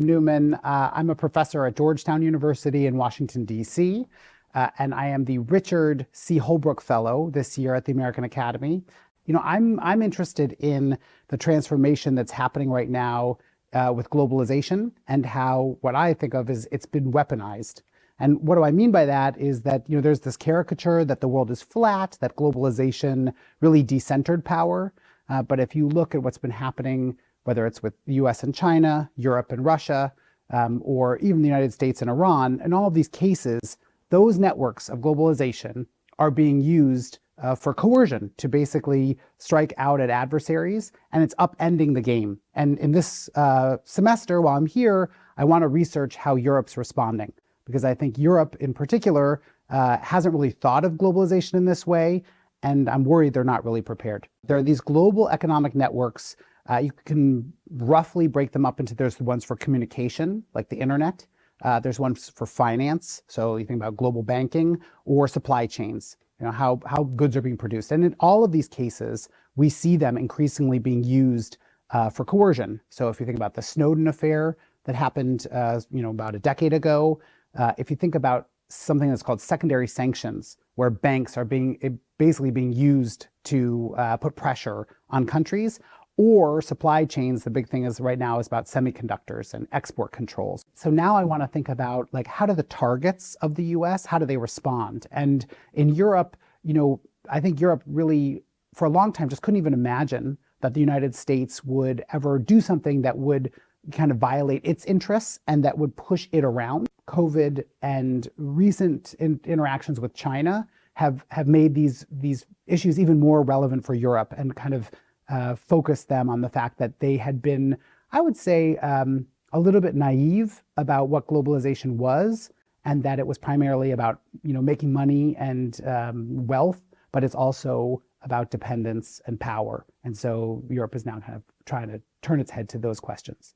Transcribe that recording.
Newman. I'm a professor at Georgetown University in Washington, D.C., and I am the Richard C. Holbrooke Fellow this year at the American Academy. I'm interested in the transformation that's happening right now with globalization and how what I think of is it's been weaponized. And what do I mean by that is that, there's this caricature that the world is flat, that globalization really decentered power. But if you look at what's been happening, whether it's with the US and China, Europe and Russia, or even the United States and Iran, in all of these cases, those networks of globalization are being used for coercion to basically strike out at adversaries, and it's upending the game. And in this semester, while I'm here, I want to research how Europe's responding, because I think Europe in particular hasn't really thought of globalization in this way, and I'm worried they're not really prepared. There are these global economic networks. You can roughly break them up into, there's the ones for communication, like the internet. There's ones for finance, so you think about global banking, or supply chains, how goods are being produced. And in all of these cases, we see them increasingly being used for coercion. So if you think about the Snowden affair that happened about a decade ago, if you think about something that's called secondary sanctions, where banks are basically being used to put pressure on countries, or supply chains. The big thing is right now is about semiconductors and export controls. So now I want to think about, like, how do the targets of the US, how do they respond? And in Europe, I think Europe really, for a long time, just couldn't even imagine that the United States would ever do something that would kind of violate its interests and that would push it around. COVID and recent interactions with China have made these issues even more relevant for Europe and kind of focused them on the fact that they had been, I would say, a little bit naive about what globalization was, and that it was primarily about making money and wealth, but it's also about dependence and power. And so Europe is now kind of trying to turn its head to those questions.